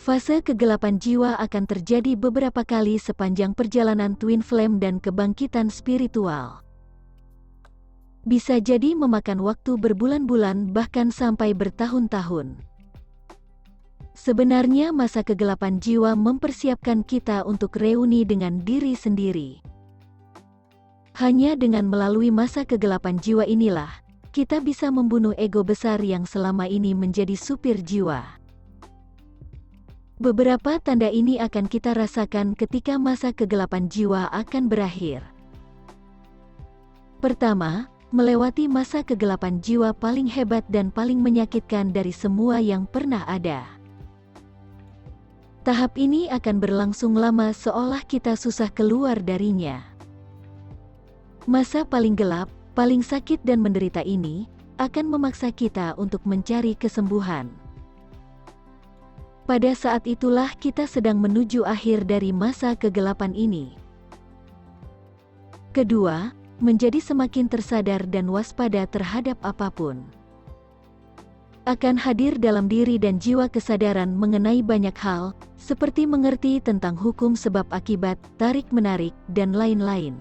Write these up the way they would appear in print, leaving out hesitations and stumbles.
Fase kegelapan jiwa akan terjadi beberapa kali sepanjang perjalanan Twin Flame dan kebangkitan spiritual. Bisa jadi memakan waktu berbulan-bulan bahkan sampai bertahun-tahun. Sebenarnya masa kegelapan jiwa mempersiapkan kita untuk reuni dengan diri sendiri. Hanya dengan melalui masa kegelapan jiwa inilah, kita bisa membunuh ego besar yang selama ini menjadi supir jiwa. Beberapa tanda ini akan kita rasakan ketika masa kegelapan jiwa akan berakhir. Pertama, melewati masa kegelapan jiwa paling hebat dan paling menyakitkan dari semua yang pernah ada. Tahap ini akan berlangsung lama seolah kita susah keluar darinya. Masa paling gelap, paling sakit dan menderita ini, akan memaksa kita untuk mencari kesembuhan. Pada saat itulah kita sedang menuju akhir dari masa kegelapan ini. Kedua, menjadi semakin tersadar dan waspada terhadap apapun. Akan hadir dalam diri dan jiwa kesadaran mengenai banyak hal, seperti mengerti tentang hukum sebab akibat, tarik-menarik, dan lain-lain.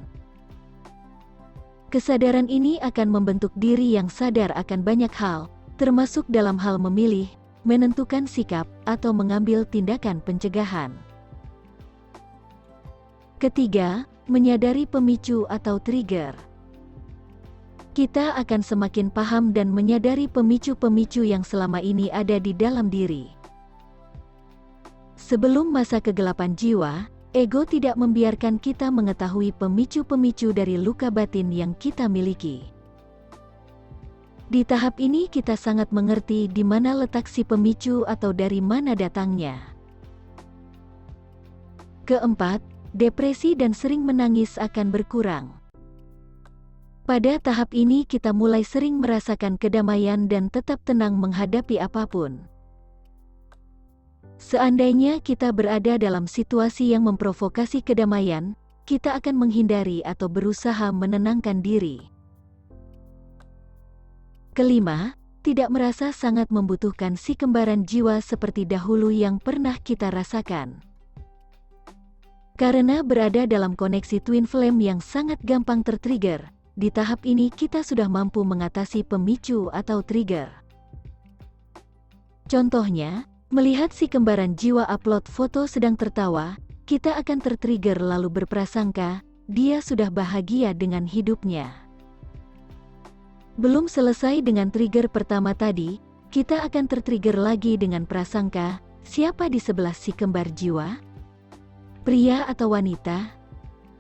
Kesadaran ini akan membentuk diri yang sadar akan banyak hal, termasuk dalam hal memilih, menentukan sikap, atau mengambil tindakan pencegahan. Ketiga, menyadari pemicu atau trigger. Kita akan semakin paham dan menyadari pemicu-pemicu yang selama ini ada di dalam diri. Sebelum masa kegelapan jiwa, ego tidak membiarkan kita mengetahui pemicu-pemicu dari luka batin yang kita miliki. Di tahap ini kita sangat mengerti di mana letak si pemicu atau dari mana datangnya. Keempat, depresi dan sering menangis akan berkurang. Pada tahap ini kita mulai sering merasakan kedamaian dan tetap tenang menghadapi apapun. Seandainya kita berada dalam situasi yang memprovokasi kedamaian, kita akan menghindari atau berusaha menenangkan diri. Kelima, tidak merasa sangat membutuhkan si kembaran jiwa seperti dahulu yang pernah kita rasakan. Karena berada dalam koneksi Twin Flame yang sangat gampang tertrigger, di tahap ini kita sudah mampu mengatasi pemicu atau trigger. Contohnya, melihat si kembaran jiwa upload foto sedang tertawa, kita akan tertrigger lalu berprasangka, dia sudah bahagia dengan hidupnya. Belum selesai dengan trigger pertama tadi, kita akan tertrigger lagi dengan prasangka, siapa di sebelah si kembar jiwa? Pria atau wanita?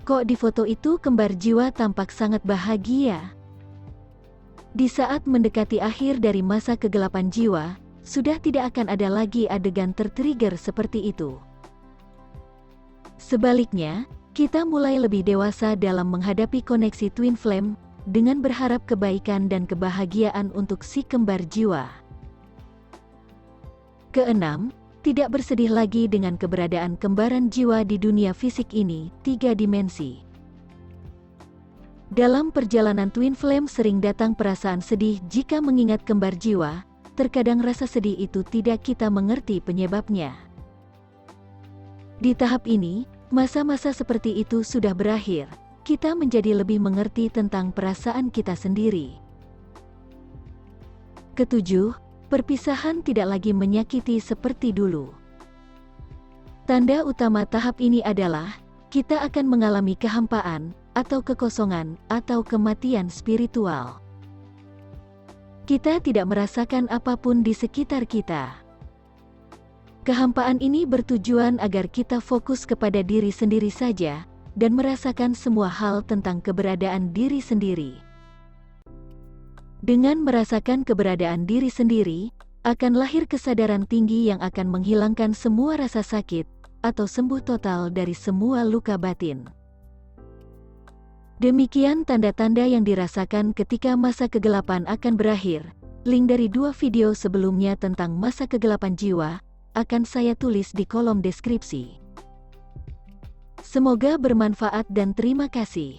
Kok di foto itu kembar jiwa tampak sangat bahagia? Di saat mendekati akhir dari masa kegelapan jiwa, sudah tidak akan ada lagi adegan tertrigger seperti itu. Sebaliknya, kita mulai lebih dewasa dalam menghadapi koneksi Twin Flame, dengan berharap kebaikan dan kebahagiaan untuk si kembar jiwa. Keenam, tidak bersedih lagi dengan keberadaan kembaran jiwa di dunia fisik ini, 3 dimensi. Dalam perjalanan Twin Flame sering datang perasaan sedih jika mengingat kembar jiwa, terkadang rasa sedih itu tidak kita mengerti penyebabnya. Di tahap ini, masa-masa seperti itu sudah berakhir. Kita menjadi lebih mengerti tentang perasaan kita sendiri. Ketujuh, perpisahan tidak lagi menyakiti seperti dulu. Tanda utama tahap ini adalah, kita akan mengalami kehampaan, atau kekosongan, atau kematian spiritual. Kita tidak merasakan apapun di sekitar kita. Kehampaan ini bertujuan agar kita fokus kepada diri sendiri saja, dan merasakan semua hal tentang keberadaan diri sendiri. Dengan merasakan keberadaan diri sendiri, akan lahir kesadaran tinggi yang akan menghilangkan semua rasa sakit, atau sembuh total dari semua luka batin. Demikian tanda-tanda yang dirasakan ketika masa kegelapan akan berakhir. Link dari 2 video sebelumnya tentang masa kegelapan jiwa, akan saya tulis di kolom deskripsi. Semoga bermanfaat dan terima kasih.